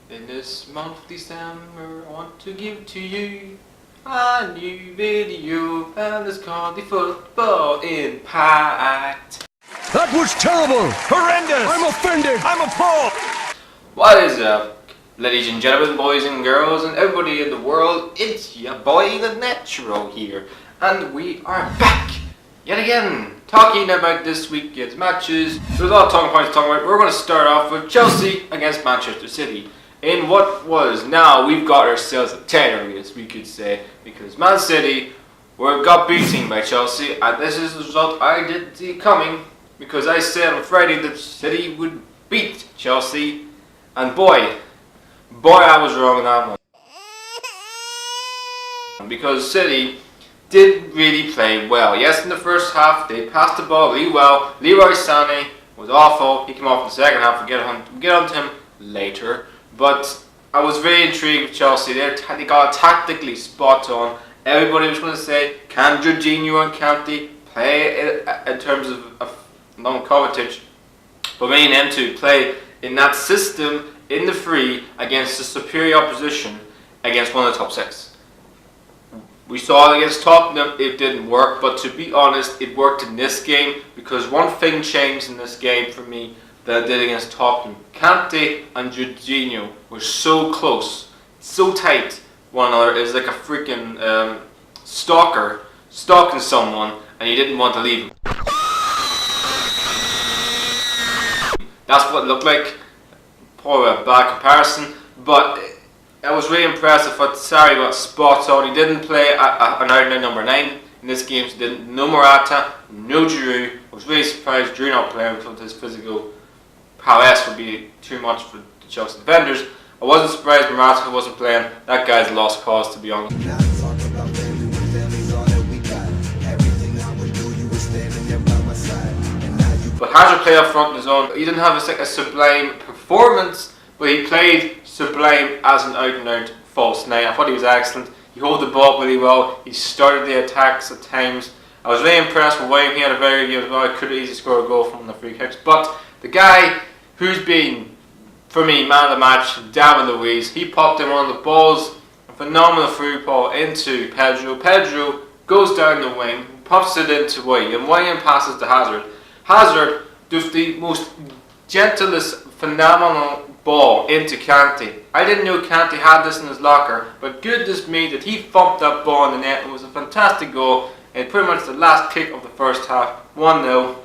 In this month of December, I want to give to you a new video, and it's called the Football Impact. That was terrible! Horrendous! I'm offended! I'm appalled! What is up, ladies and gentlemen, boys and girls, and everybody in the world? It's your boy the Natural here, and we are back yet again talking about this weekend's matches. There's a lot of talking points to talk about. We're going to start off with Chelsea against Manchester City. In what was now, we've got ourselves a tenner, as we could say, because Man City got beaten by Chelsea, and this is the result I didn't see coming, because I said on Friday that City would beat Chelsea, and boy, I was wrong on that one. Because City didn't really play well. Yes, in the first half, they passed the ball really well. Leroy Sané was awful. He came off in the second half. We'll get on to him later. But I was very intrigued with Chelsea. They got tactically spot on. Everybody was going to say, can Jorginho and Kante play in terms of non-Kovacic? But me and them to play in that system in the free against a superior opposition against one of the top six. We saw it against Tottenham, it didn't work, but to be honest, it worked in this game because one thing changed in this game for me that I did against Tottenham. Kante and Jorginho were so close, so tight one another. It was like a freaking stalker stalking someone and you didn't want to leave him. That's what it looked like. Probably a bad comparison, but I was really impressed. I thought Sarri got spot on. He didn't play an ordinary number 9 in this game. So he didn't. No Morata, no Giroud. I was really surprised Giroud not playing because his physical prowess would be too much for the Chelsea defenders. I wasn't surprised Morata wasn't playing. That guy's a lost cause, to be honest. But Hazard played up front on his own. He didn't have a sublime performance, but he played sublime as an out-and-out false 9. I thought he was excellent. He held the ball really well. He started the attacks at times. I was really impressed with William. He had a very good game as well. He could have easily scored a goal from the free kicks. But the guy who's been, for me, man of the match, David Luiz, he popped in one of the balls, a phenomenal through ball into Pedro. Pedro goes down the wing, pops it into William. William passes to Hazard. Hazard does the most gentlest, phenomenal ball into Kante. I didn't know Kante had this in his locker, but goodness me that he thumped that ball in the net. It was a fantastic goal in pretty much the last kick of the first half, 1-0.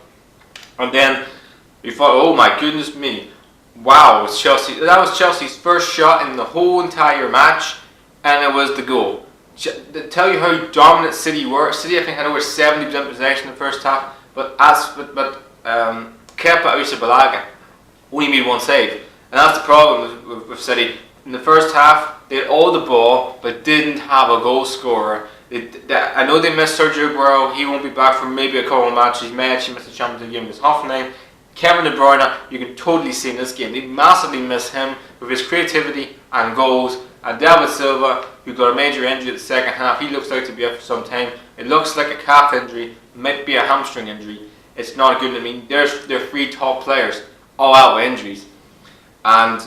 And then we thought, oh my goodness me, wow, it was Chelsea. That was Chelsea's first shot in the whole entire match, and it was the goal. To tell you how dominant City were, City I think had over 70% possession in the first half, but Kepa Arrizabalaga only made one save. And that's the problem with City. In the first half, they had all the ball, but didn't have a goal scorer. I know they missed Sergio Aguero. He won't be back for maybe a couple of matches. He may actually miss the Champions League game against Hoffenheim. Kevin De Bruyne, you can totally see in this game. They massively miss him with his creativity and goals. And David Silva, who got a major injury in the second half, he looks like to be out for some time. It looks like a calf injury, might be a hamstring injury. It's not good. I mean, they're 3 top players, all out with injuries. And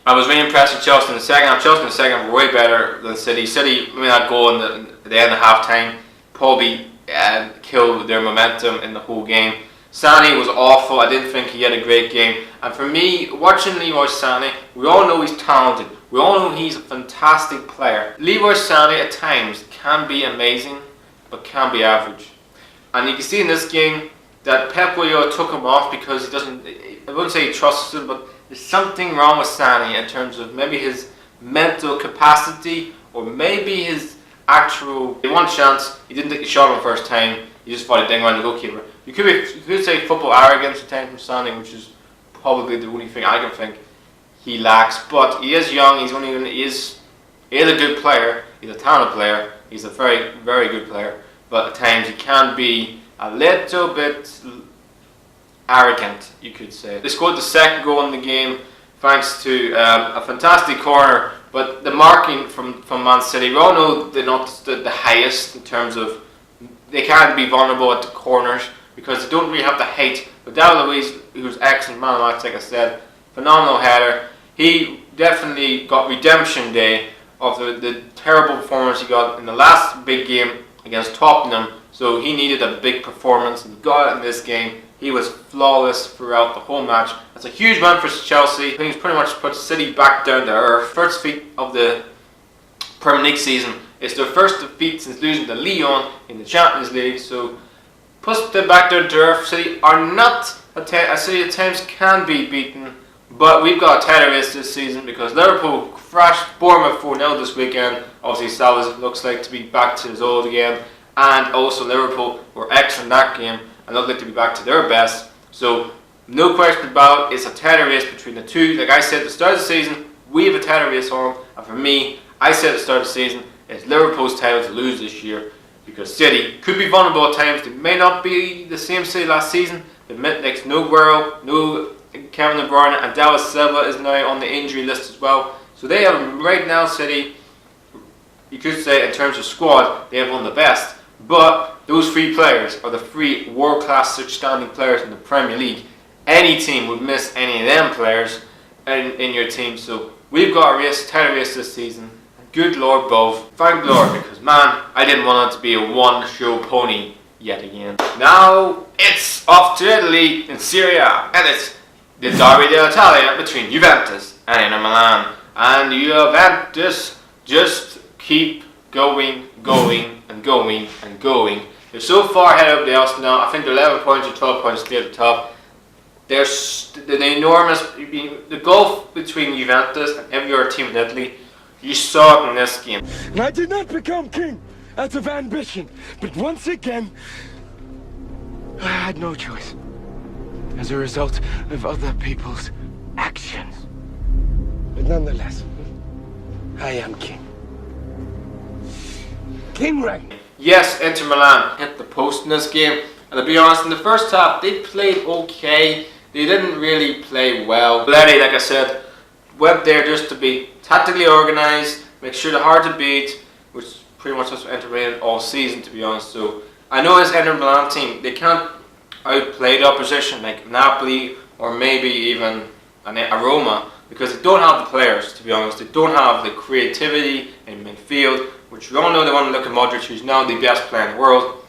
I was really impressed with Chelsea in the second half. Chelsea in the second half were way better than City. City, I mean, that goal in the end of half time probably killed their momentum in the whole game. Sané was awful. I didn't think he had a great game. And for me, watching Leroy Sané, we all know he's talented. We all know he's a fantastic player. Leroy Sané at times can be amazing, but can be average. And you can see in this game that Pep Guardiola took him off because he doesn't, I wouldn't say he trusts him, but there's something wrong with Sané in terms of maybe his mental capacity or maybe his actual, one chance, he didn't take the shot on the first time, he just thought he'd ding around the goalkeeper. You could say football arrogance at times from Sané, which is probably the only thing I can think he lacks, but he is young, he is a good player, he's a talented player, he's a very, very good player, but at times he can be a little bit arrogant, you could say. They scored the second goal in the game thanks to a fantastic corner, but the marking from Man City, we all know they're not the highest in terms of, they can't be vulnerable at the corners because they don't really have the height. But David Luiz, who's excellent man of the match, like I said, phenomenal header. He definitely got redemption day of the terrible performance he got in the last big game against Tottenham. So he needed a big performance, and he got it in this game. He was flawless throughout the whole match. That's a huge win for Chelsea. I think he's pretty much put City back down to earth. First defeat of the Premier League season. It's their first defeat since losing to Lyon in the Champions League. So puts them back down to earth. City are not a City at times can be beaten, but we've got a tighter race this season because Liverpool thrashed Bournemouth 4-0 this weekend. Obviously Salah looks like to be back to his old again, and also Liverpool were excellent that game and look like to be back to their best. So no question about it, it's a tighter race between the two. Like I said at the start of the season, we have a tighter race on, and for me, I said at the start of the season, it's Liverpool's title to lose this year because City could be vulnerable at times. They may not be the same City last season. They admit like no Guerrero, no Kevin De Bruyne, and David Silva is now on the injury list as well. So they have right now City, you could say in terms of squad, they have one of the best. But those three players are the three world-class outstanding players in the Premier League. Any team would miss any of them players in your team. So we've got a race, tighter race this season. Good Lord above. Thank the Lord, because man, I didn't want it to be a one-show pony yet again. Now it's off to Italy in Serie, and it's the Derby d'Italia between Juventus and Inter Milan. And Juventus just keep going and going and going. They're so far ahead of the else now. I think they're 11 points or 12 points still at the top. There's the enormous, the gulf between Juventus and every other team in Italy. You saw it in this game. And I did not become king out of ambition, but once again, I had no choice as a result of other people's actions. But nonetheless, I am king. King reign. Yes, Inter Milan hit the post in this game, and to be honest, in the first half they played okay. They didn't really play well. Belletti, like I said, went there just to be tactically organised, make sure they're hard to beat, which pretty much was Inter Milan all season, to be honest. So I know this Inter Milan team, they can't outplay the opposition like Napoli or maybe even a Roma, because they don't have the players, to be honest. They don't have the creativity in midfield, which we all know. They want to look at Modric, who's now the best player in the world,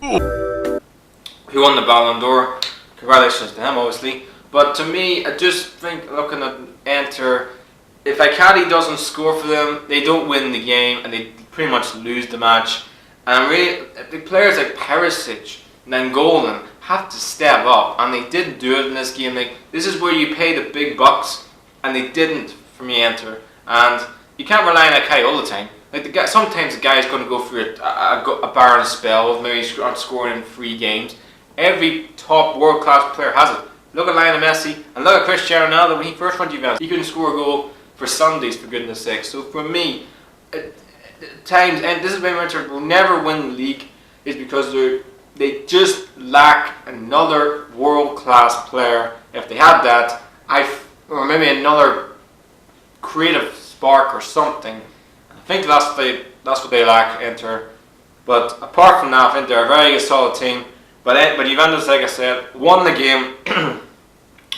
who won the Ballon d'Or. Congratulations to him, obviously. But to me, I just think, looking at Inter, if Icardi doesn't score for them, they don't win the game and they pretty much lose the match. And really, the players like Perisic and Nainggolan have to step up, and they didn't do it in this game. Like, this is where you pay the big bucks, and they didn't for me, Inter. And you can't rely on Icardi all the time. Like the guy, sometimes the guy is going to go through a barren spell of maybe not scoring in 3 games. Every top world-class player has it. Look at Lionel Messi and look at Cristiano Ronaldo when he first went to Juventus. He couldn't score a goal for Sundays, for goodness sake. So for me, at times, and this is why Inter will never win the league, is because they just lack another world-class player. If they had that, or maybe another creative spark or something. I think that's what they lack, Inter. But apart from that, I think they're a very solid team. But Juventus, like I said, won the game.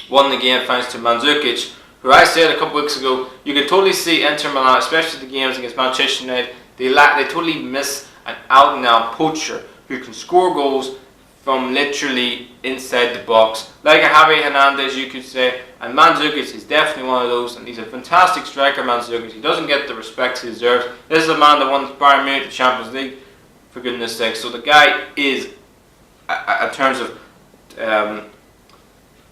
Won the game thanks to Mandzukic, who I said a couple weeks ago, you can totally see Inter Milan, especially the games against Manchester United, they totally miss an out-and-out poacher who can score goals from literally inside the box. Like a Javi Hernandez, you could say, and Mandzukic is definitely one of those, and he's a fantastic striker, Mandzukic. He doesn't get the respect he deserves. This is a man that won Bayern Munich the Champions League, for goodness sake. So the guy is, in terms of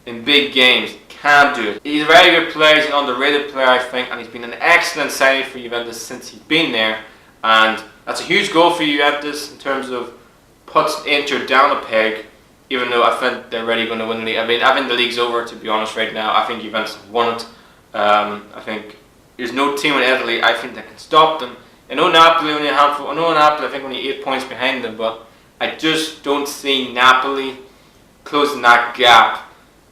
in big games, can do it. He's a very good player, he's an underrated player, I think, and he's been an excellent signing for Juventus since he's been there. And that's a huge goal for Juventus in terms of puts Inter down a peg, even though I think they're already going to win the league. I mean, I think the league's over, to be honest, right now. I think Juventus have won it. I think there's no team in Italy, I think, that can stop them. I know Napoli only a handful. I know Napoli, I think, only 8 points behind them, but I just don't see Napoli closing that gap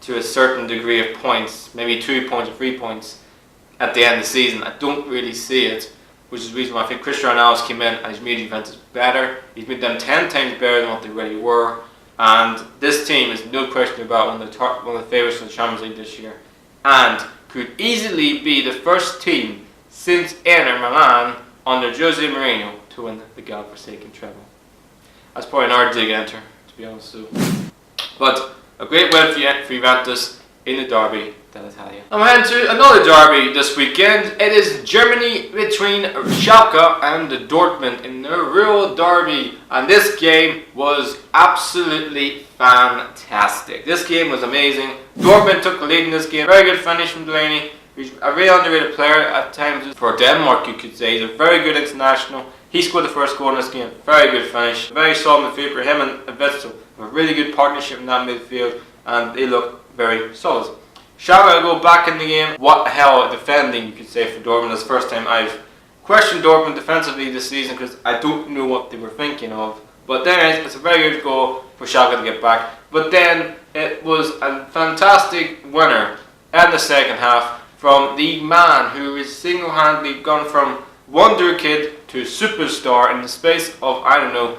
to a certain degree of points, maybe 2 points or 3 points at the end of the season. I don't really see it, which is the reason why I think Cristiano Ronaldo came in and he's made Juventus better. He's made them 10 times better than what they really were. And this team is no question about one of the favourites for the Champions League this year. And could easily be the first team since Inter Milan under Jose Mourinho to win the godforsaken treble. That's probably an hard dig enter, to be honest. So. But a great win for Juventus in the derby d'Italia. I'm heading to another derby this weekend. It is Germany between Schalke and Dortmund in the real derby, and this game was absolutely fantastic. This game was amazing. Dortmund took the lead in this game. Very good finish from Delaney. He's a really underrated player at times for Denmark, you could say. He's a very good international. He scored the first goal in this game. Very good finish. Very solid midfield for him and Witsel. A really good partnership in that midfield, and they look very solid. Schalke go back in the game. What the hell defending, you could say, for Dortmund. It's the first time I've questioned Dortmund defensively this season because I don't know what they were thinking of. But then it's a very good goal for Schalke to get back. But then it was a fantastic winner in the second half from the man who is single-handedly gone from wonder kid to superstar in the space of, I don't know,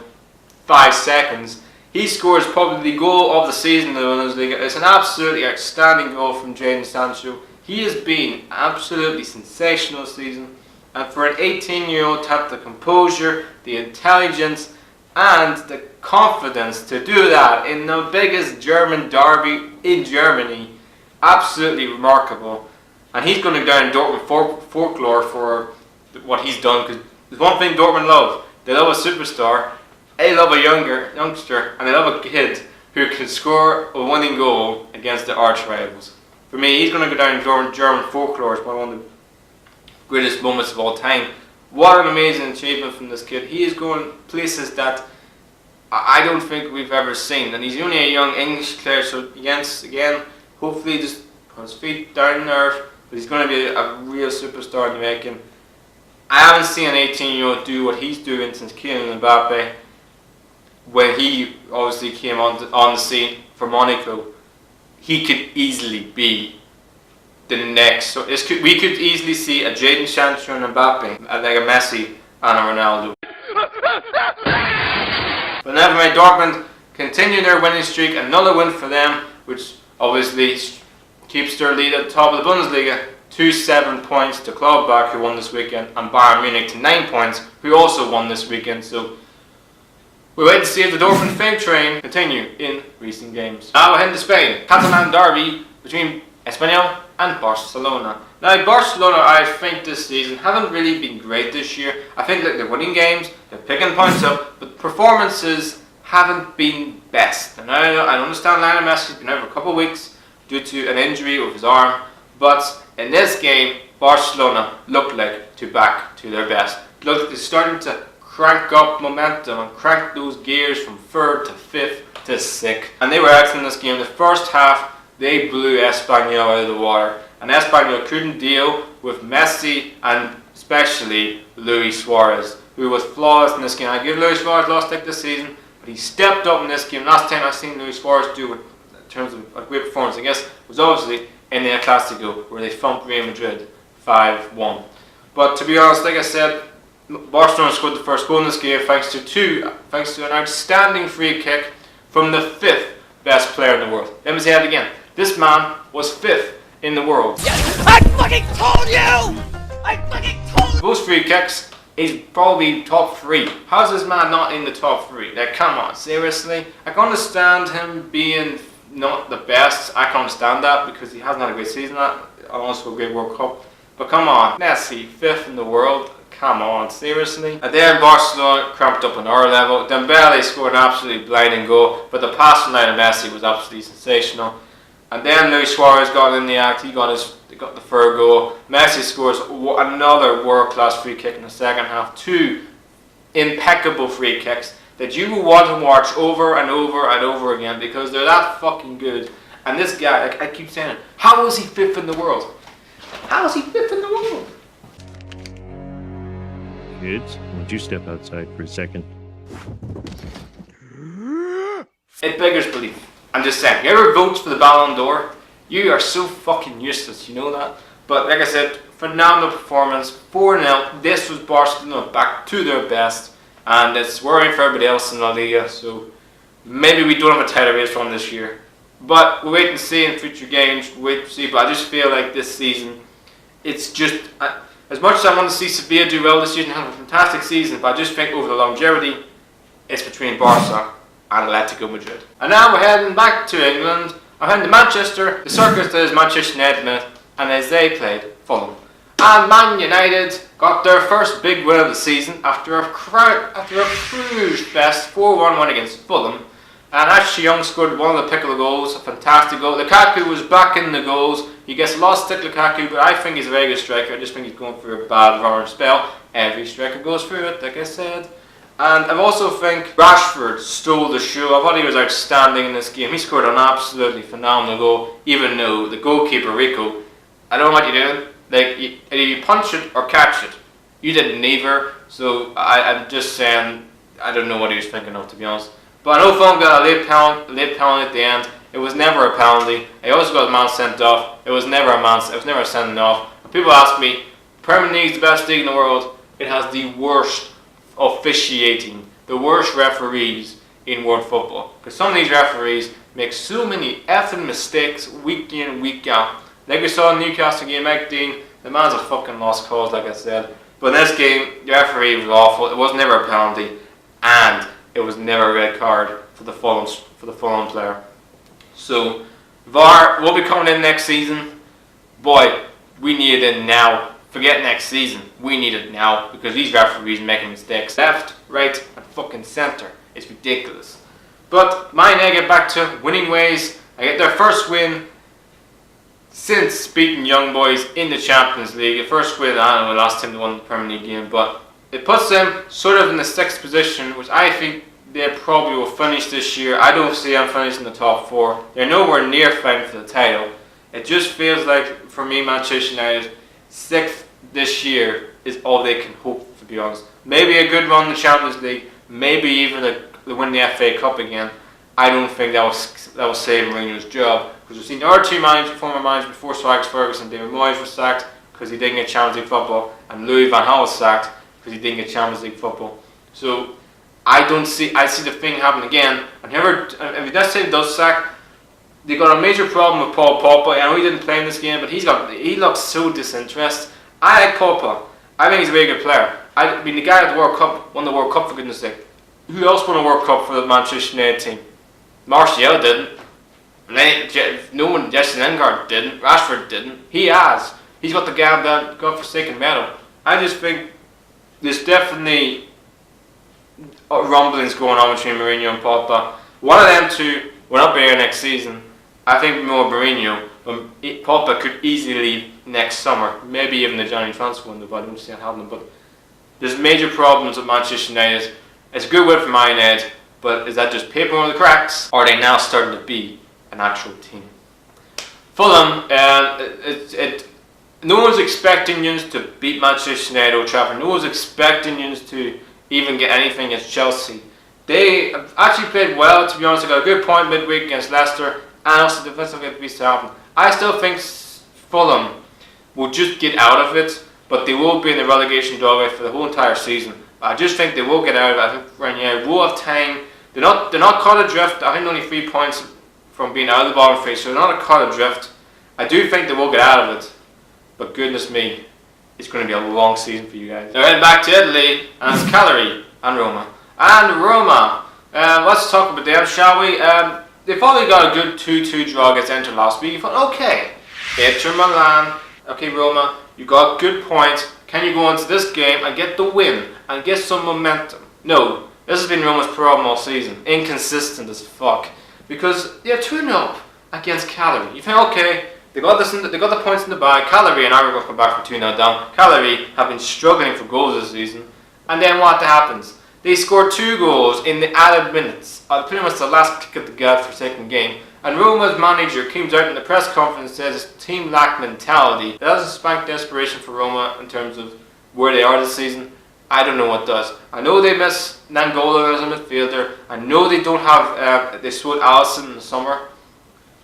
5 seconds. He scores probably the goal of the season in the Bundesliga. It's an absolutely outstanding goal from Jadon Sancho. He has been absolutely sensational this season. And for an 18-year-old to have the composure, the intelligence, and the confidence to do that in the biggest German derby in Germany, absolutely remarkable. And he's going to go down in Dortmund folklore for what he's done, because there's one thing Dortmund love. They love a superstar, they love a youngster, and they love a kid who can score a winning goal against the arch rivals. For me, he's going to go down in German folklore as one of the greatest moments of all time. What an amazing achievement from this kid. He is going places that I don't think we've ever seen. And he's only a young English player, so again, hopefully just put his feet down in earth. But he's going to be a real superstar in the making. I haven't seen an 18-year-old do what he's doing since Kylian Mbappe when he obviously came on the scene for Monaco. He could easily be the next. So we could easily see a Jadon Sancho and Mbappe, like a Messi and a Ronaldo. But never mind, Dortmund continue their winning streak. Another win for them, which obviously keeps their lead at the top of the Bundesliga to 7 points to Gladbach, who won this weekend, and Bayern Munich to 9 points, who also won this weekend. So we wait to see if the Dortmund fame train continue in recent games. Now we're heading to Spain. Catalan derby between Espanyol and Barcelona. Now Barcelona, I think this season haven't really been great this year. I think that they're winning games, they're picking points up, but performances haven't been best. And I understand Lionel Messi's been out for a couple of weeks due to an injury with his arm, but in this game, Barcelona looked like back to their best. Looked like they're starting to crank up momentum and crank those gears from 3rd to 5th to 6th. And they were excellent in this game. The first half, they blew Espanyol out of the water. And Espanyol couldn't deal with Messi and especially Luis Suarez, who was flawless in this game. I give Luis Suarez lost like this season, but he stepped up in this game. Last time I've seen Luis Suarez do it in terms of a great performance, I guess, was obviously in the El Clasico, where they thumped Real Madrid 5-1. But to be honest, like I said, Barcelona scored the first goal in this game thanks to an outstanding free kick from the 5th best player in the world. Let me say that again. This man was 5th in the world. Yes, I fucking told you! I fucking told you! Most free kicks, he's probably top 3. How's this man not in the top 3? Like, come on, seriously? I can understand him being not the best. I can understand that because he hasn't had a great season, also a great World Cup. But come on, Messi, 5th in the world. Come on, seriously? And then Barcelona cramped up on our level. Dembele scored an absolutely blinding goal, but the pass from Lionel Messi was absolutely sensational. And then Luis Suarez got in the act. He got the third goal. Messi scores another world-class free kick in the second half. 2 impeccable free kicks that you will want to watch over and over and over again because they're that fucking good. And this guy, like I keep saying it, how is he 5th in the world? How is he 5th in the world? Kids, won't you step outside for a second? It beggars belief. I'm just saying, whoever votes for the Ballon d'Or, you are so fucking useless, you know that? But like I said, phenomenal performance, 4-0. This was Barcelona back to their best, and it's worrying for everybody else in La Liga, so maybe we don't have a title race from this year. But we'll wait and see in future games. We'll wait to see. But I just feel like this season, it's just as much as I want to see Sevilla do well this season, have a fantastic season. But I just think over the longevity, it's between Barca and Atletico Madrid. And now we're heading back to England. I'm heading to Manchester. The circus that is Manchester United, and as they played Fulham. And Man United got their first big win of the season after a cruise best 4-1 win against Fulham. And Ashley Young scored one of the pick of the goals, a fantastic goal. Lukaku was back in the goals. He gets a lot of stick, Lukaku, but I think he's a very good striker. I just think he's going through a bad run spell. Every striker goes through it, like I said. And I also think Rashford stole the show. I thought he was outstanding in this game. He scored an absolutely phenomenal goal, even though the goalkeeper, Rico, I don't know what you're doing. Like, either you punch it or catch it. You did neither, so I'm just saying, I don't know what he was thinking of, to be honest. But I know Fulham got a late penalty at the end. It was never a penalty. He also got a man sent off. It was never a sending off. When people ask me, Premier League is the best league in the world. It has the worst officiating, the worst referees in world football. Because some of these referees make so many effing mistakes week in, week out. Like we saw in Newcastle game, Mike Dean, the man's a fucking lost cause, like I said. But in this game, the referee was awful. It was never a penalty, and it was never a red card for the Fulham player. So VAR will be coming in next season. Boy, we need it in now. Forget next season. We need it now because these referees are making mistakes left, right, and fucking centre. It's ridiculous. But mine, I get back to winning ways. I get their first win since beating Young Boys in the Champions League. The first win, I don't know, last time they won the Premier League game, but it puts them sort of in the 6th position, which I think they probably will finish this year. I don't see them finishing the top 4. They're nowhere near fighting for the title. It just feels like, for me, Manchester United, 6th this year is all they can hope, to be honest. Maybe a good run in the Champions League, maybe even to win the FA Cup again. I don't think that will save Mourinho's job. Because we've seen the other two former managers before Sir Alex Ferguson. David Moyes was sacked because he didn't get Champions League football, and Louis van Gaal was sacked because he didn't get Champions League football. So I see the thing happen again. And if let's say he does sack, they got a major problem with Paul Pogba. I know he didn't play in this game, but he looks so disinterested. I like Pogba. I think he's a very good player. I mean, the guy at the World Cup won the World Cup, for goodness sake. Who else won a World Cup for the Manchester United team? Martial didn't. No one, Jesse Lingard didn't. Rashford didn't. He has. He's got the godforsaken medal. I just think there's definitely rumblings going on between Mourinho and Pogba. One of them two will not be here next season. I think more Mourinho. Pogba could easily leave next summer. Maybe even the January transfer window, but I don't see it happening. But there's major problems with Manchester United. It's a good win for Man United, but is that just paper over the cracks? Or are they now starting to be an actual team? Fulham, no one's expecting you to beat Manchester United Old Trafford. No one's expecting you to even get anything against Chelsea. They actually played well, to be honest. They got a good point midweek against Leicester, and also defensively at Southampton. I still think Fulham will just get out of it, but they will be in the relegation dogfight for the whole entire season. I just think they will get out of it. I think Ranieri will have time. They're not caught adrift. I think only 3 points from being out of the bottom three, so they're not caught adrift. I do think they will get out of it, but goodness me, it's going to be a long season for you guys. They're heading back to Italy, and it's Cagliari and Roma. And Roma, let's talk about them, shall we? They probably got a good 2-2 draw against Inter last week. You thought, okay, Inter Milan, okay Roma, you got good points. Can you go into this game and get the win and get some momentum? No, this has been Roma's problem all season. Inconsistent as fuck. Because they're 2-0 against Cagliari. You think, okay, they got the points in the bag. Cagliari and I were going to come back from 2-0 down. Cagliari have been struggling for goals this season. And then what happens? They scored 2 goals in the added minutes. Pretty much the last kick of the godforsaken game. And Roma's manager comes out in the press conference and says it's team lack mentality. That doesn't spank desperation for Roma in terms of where they are this season. I don't know what does. I know they miss Nangola as a midfielder. I know they don't have, they sold Alisson in the summer.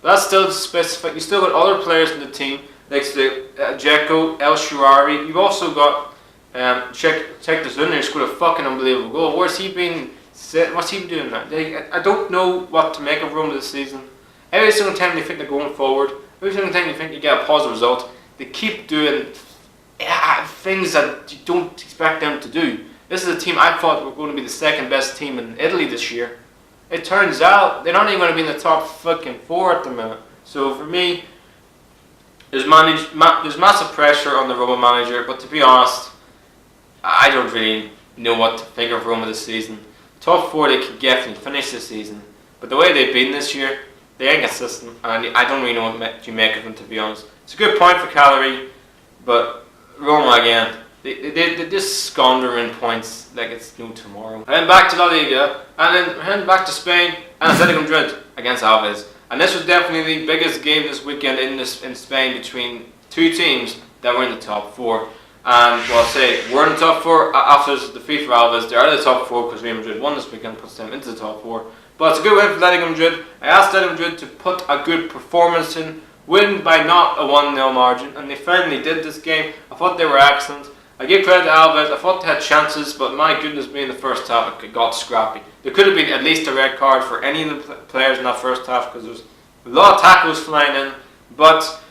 But that's still specific. You still got other players in the team, like Dzeko, El Shaarawy. You've also got check this in there, who scored a fucking unbelievable goal. Where's he been? What's he been doing now? I don't know what to make of Roma this season. Every single time they think they're going forward, every single time you think you get a positive result, they keep doing things that you don't expect them to do. This is a team I thought were going to be the second best team in Italy this year. It turns out they're not even going to be in the top fucking 4 at the minute. So for me, there's massive pressure on the Roma manager, but to be honest, I don't really know what to think of Roma this season. Top 4 they could definitely finish this season, but the way they've been this year, they ain't consistent, and I don't really know what you make of them, to be honest. It's a good point for Cagliari, but Roma again, they're just squandering points like it's no tomorrow. And then back to La Liga, and then heading back to Spain, and Atletico Madrid against Alves. And this was definitely the biggest game this weekend in Spain between two teams that were in the top 4. And well, we're in the top 4 after the defeat for Alves. They're out of the top 4 because Real Madrid won this weekend, puts them into the top 4. But it's a good win for Atletico Madrid. I asked Atletico Madrid to put a good performance in, win by not a 1-0 margin, and they finally did this game. I thought they were excellent. I give credit to Alves. I thought they had chances, but my goodness me, in the first half it got scrappy. There could have been at least a red card for any of the players in that first half because there was a lot of tackles flying in. But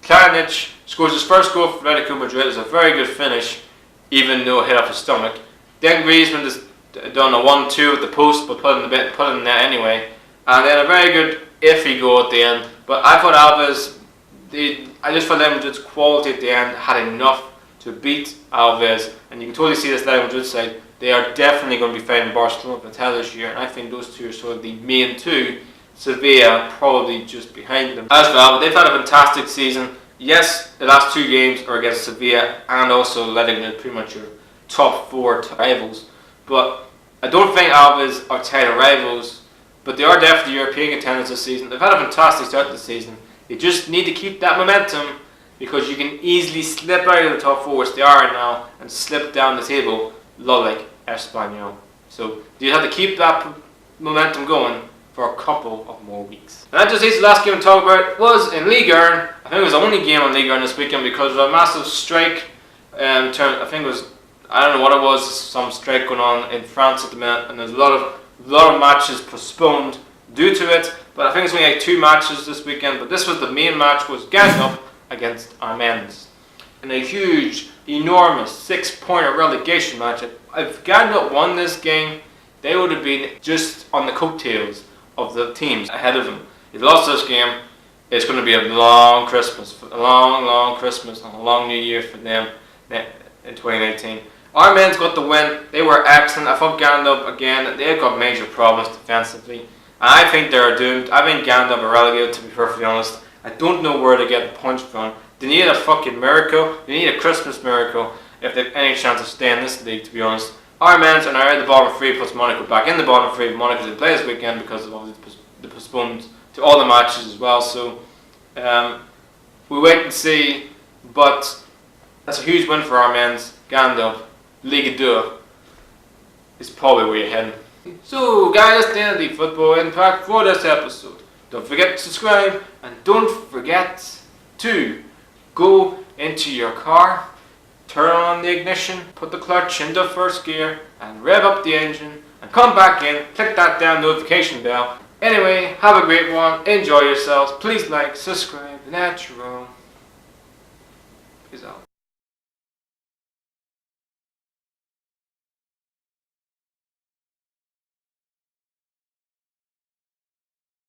Kalinic scores his first goal for Atletico Madrid. It's a very good finish, even though it hit off his stomach. Then Griezmann has done a 1-2 at the post, but put it in there anyway. And then a very good iffy goal at the end. But I thought Alves, I just thought Atletico Madrid's quality at the end had enough to beat Alves, and you can totally see this Atletico Madrid side. They are definitely going to be fighting Barcelona for the title this year, and I think those two are sort of the main two. Sevilla probably just behind them. As for Alves, they've had a fantastic season. Yes, the last 2 games are against Sevilla and also Atletico Madrid, pretty much your top 4 rivals. But I don't think Alves are title rivals, but they are definitely European contenders this season. They've had a fantastic start to the season. They just need to keep that momentum, because you can easily slip out of the top 4, which they are now, and slip down the table, like Espanyol. So you have to keep that momentum going for a couple of more weeks. And that just leaves the last game to talk about was in Liga. I think it was the only game on Liga this weekend because of a massive strike. I think it was, I don't know what it was, some strike going on in France at the minute, and there's a lot of matches postponed due to it. But I think it's only like 2 matches this weekend. But this was the main match, was getting up against Amiens in a huge, enormous 6-pointer relegation match. If Gandalf won this game, they would have been just on the coattails of the teams ahead of them. If they lost this game, it's going to be a long Christmas, a long Christmas and a long New Year for them in 2019. Amiens got the win. They were excellent. I thought Gandalf again, they've got major problems defensively, and I think they're doomed. I think Gandalf are relegated, to be perfectly honest. I don't know where to get the points from. They need a fucking miracle. They need a Christmas miracle if they have any chance of staying in this league, to be honest. Amiens are now at the bottom 3, puts Monaco back in the bottom 3. Monaco didn't play this weekend because of obviously the postponed to all the matches as well. So we wait and see. But that's a huge win for Amiens. Gandalf, Ligue 2 is probably where you're heading. So guys, that's the end of the Football Impact for this episode. Don't forget to subscribe, and don't forget to go into your car, turn on the ignition, put the clutch into first gear, and rev up the engine, and come back in, click that damn notification bell. Anyway, have a great one, enjoy yourselves, please like, subscribe, and at your own. Peace out.